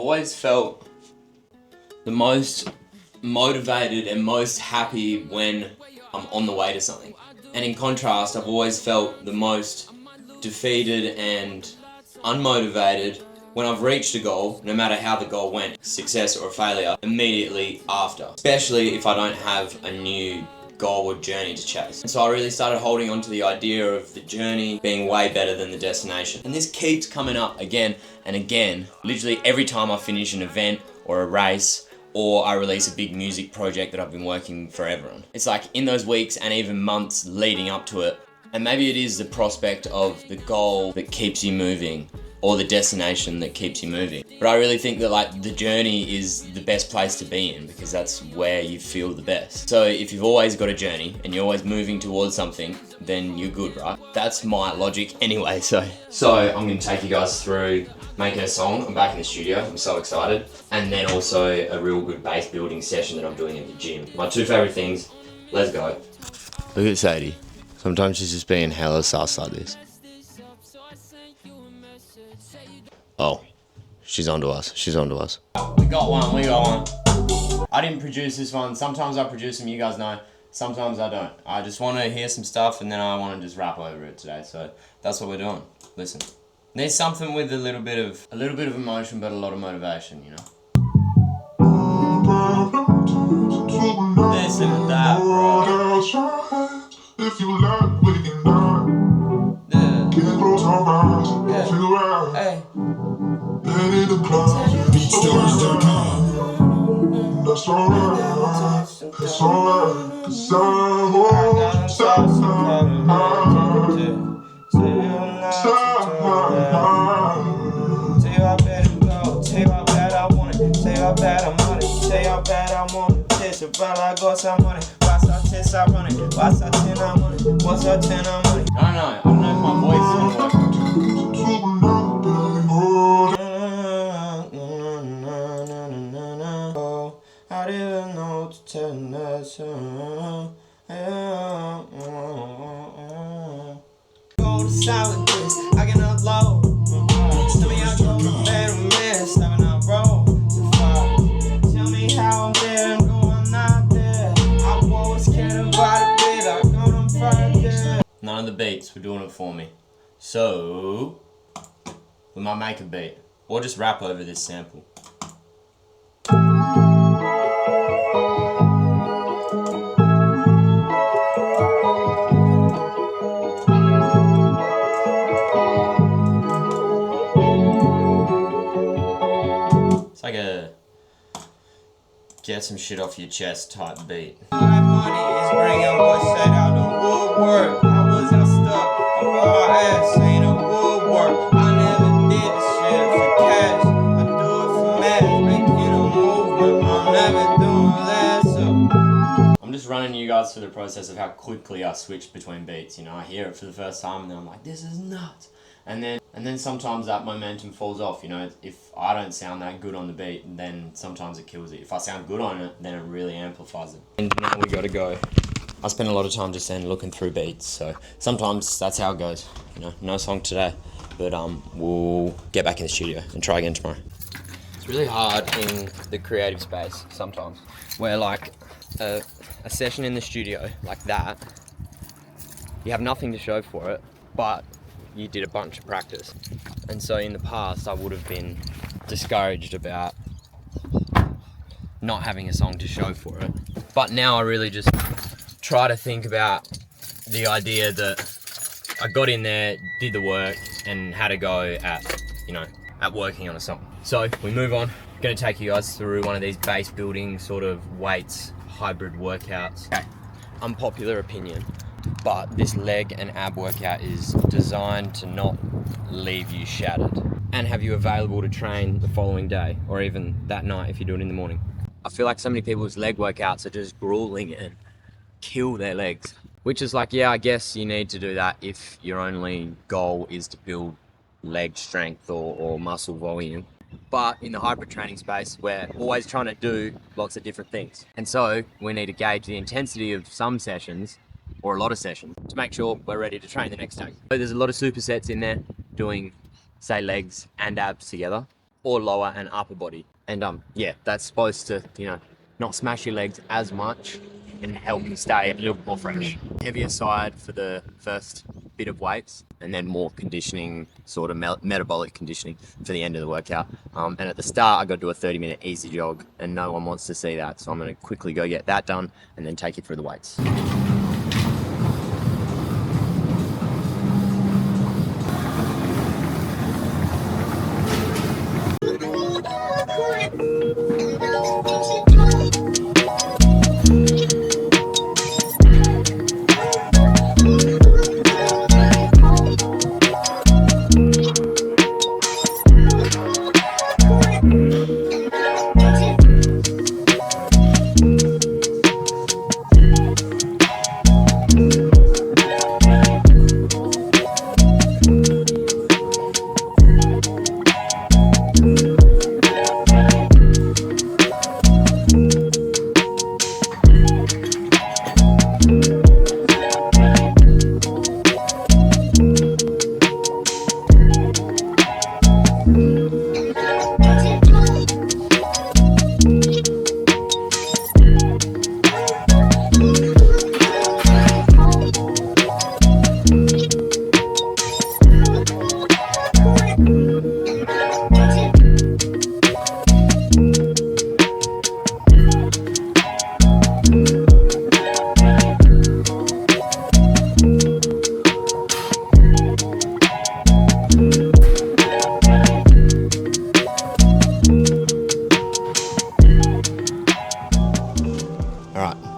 always felt the most motivated and most happy when I'm on the way to something. And in contrast, I've always felt the most defeated and unmotivated when I've reached a goal, no matter how the goal went, success or failure, immediately after. Especially if I don't have a new goal or journey to chase. And so I really started holding on to the idea of the journey being way better than the destination. And this keeps coming up again and again, literally every time I finish an event or a race, or I release a big music project that I've been working forever on. It's like in those weeks and even months leading up to it, and maybe it is the prospect of the goal that keeps you moving, or the destination that keeps you moving. But I really think that like the journey is the best place to be in, because that's where you feel the best. So if you've always got a journey and you're always moving towards something, then you're good, right? That's my logic anyway. So I'm gonna take you guys through making a song. I'm back in the studio, I'm so excited. And then also a real good bass building session that I'm doing at the gym. My two favorite things, let's go. Look at Sadie. Sometimes she's just being hella sus like this. Oh, she's onto us. We got one. I didn't produce this one. Sometimes I produce them, you guys know. Sometimes I don't. I just want to hear some stuff and then I want to just rap over it today. So that's what we're doing. Listen. There's something with a little bit of emotion, but a lot of motivation, you know. Listen to that, bro. If you like waking up, yeah. Can you close your eyes? Yeah. Figure out. Hey. Ready to climb. BeatStars.com. That's alright. It's alright. 'Cause I won't stop. Say how bad it go. Say how bad I want it. Say how bad I'm on it. Say how bad I want it. It's about I got some money. What's that 10 I run it? What's that 10 I'm on it? What's that 10 I'm on it? I don't know if my voice is gonna work. I didn't know to tell that go to silent this, I can upload. Tell me I go to bed and miss, having a roll to far. Tell me how I'm there and go I'm not there. I was scared about a bit, I go them further. None of the beats were doing it for me. So we might make a beat. Or just rap over this sample. It's like a get some shit off your chest type beat. My money is bringing what set out the woodwork. I was out stuck up on my ass, ain't a woodwork. I never did this shit for cash. I do it for math, making a movement. I'm never doing that, so I'm just running you guys through the process of how quickly I switch between beats. You know, I hear it for the first time and then I'm like, this is nuts. And then sometimes that momentum falls off, you know. If I don't sound that good on the beat, then sometimes it kills it. If I sound good on it, then it really amplifies it. And now we gotta go. I spend a lot of time just then looking through beats, so sometimes that's how it goes. You know, no song today, but we'll get back in the studio and try again tomorrow. It's really hard in the creative space sometimes, where like a session in the studio like that, you have nothing to show for it, but you did a bunch of practice. And so in the past I would have been discouraged about not having a song to show for it. But now I really just try to think about the idea that I got in there, did the work, and had a go at, you know, at working on a song. So we move on. I'm gonna take you guys through one of these base building sort of weights, hybrid workouts. Okay, unpopular opinion, but this leg and ab workout is designed to not leave you shattered and have you available to train the following day or even that night if you do it in the morning. I feel like so many people's leg workouts are just grueling and kill their legs, which is like, yeah, I guess you need to do that if your only goal is to build leg strength or muscle volume. But in the hybrid training space, we're always trying to do lots of different things. And so we need to gauge the intensity of some sessions or a lot of sessions to make sure we're ready to train the next day. So there's a lot of supersets in there doing, say, legs and abs together. or lower and upper body. And yeah, that's supposed to, you know, not smash your legs as much and help you stay a little more fresh. Heavier side for the first bit of weights, and then more conditioning, sort of metabolic conditioning for the end of the workout. And at the start, I got to do a 30-minute easy jog, and no one wants to see that. So I'm going to quickly go get that done and then take you through the weights.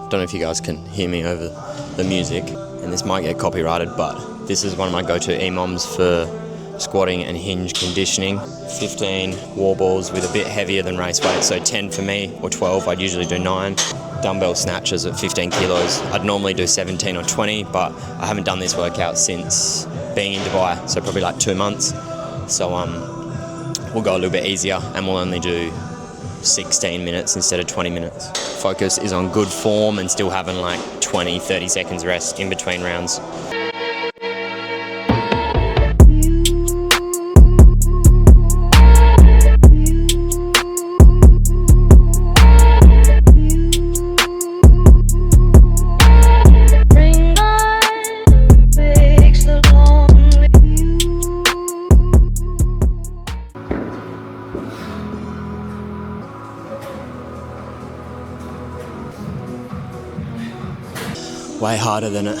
Don't know if you guys can hear me over the music, and this might get copyrighted, but this is one of my go-to EMOMs for squatting and hinge conditioning. 15 wall balls with a bit heavier than race weight, so 10 for me, or 12, I'd usually do 9. Dumbbell snatches at 15 kilos. I'd normally do 17 or 20, but I haven't done this workout since being in Dubai, so probably like 2 months. So we'll go a little bit easier, and we'll only do 16 minutes instead of 20 minutes. Focus is on good form and still having like 20-30 seconds rest in between rounds. Way harder than it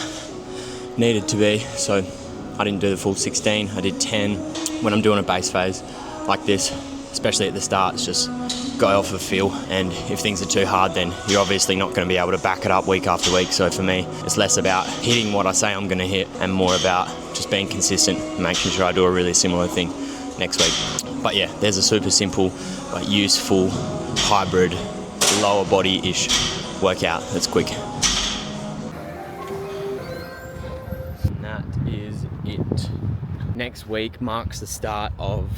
needed to be, so I didn't do the full 16, I did 10. When I'm doing a base phase like this, especially at the start, it's just go off of feel, and if things are too hard, then you're obviously not going to be able to back it up week after week. So for me, it's less about hitting what I say I'm going to hit and more about just being consistent, making sure I do a really similar thing next week. But yeah, there's a super simple but useful hybrid lower body-ish workout that's quick. That is it. Next week marks the start of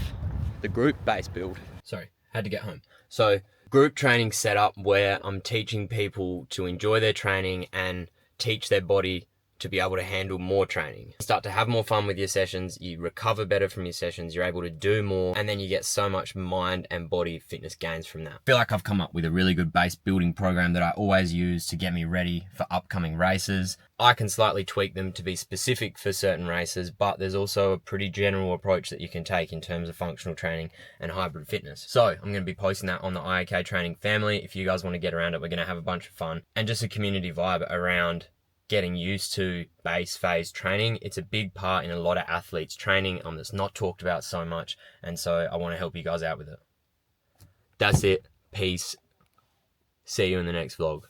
the group base build. Sorry, had to get home. So group training setup where I'm teaching people to enjoy their training and teach their body to be able to handle more training. Start to have more fun with your sessions, you recover better from your sessions, you're able to do more, and then you get so much mind and body fitness gains from that. I feel like I've come up with a really good base building program that I always use to get me ready for upcoming races. I can slightly tweak them to be specific for certain races, but there's also a pretty general approach that you can take in terms of functional training and hybrid fitness. So I'm going to be posting that on the IAK training family. If you guys want to get around it, we're going to have a bunch of fun and just a community vibe around getting used to base phase training. It's a big part in a lot of athletes' training that's not talked about so much, and so I want to help you guys out with it. That's it. Peace. See you in the next vlog.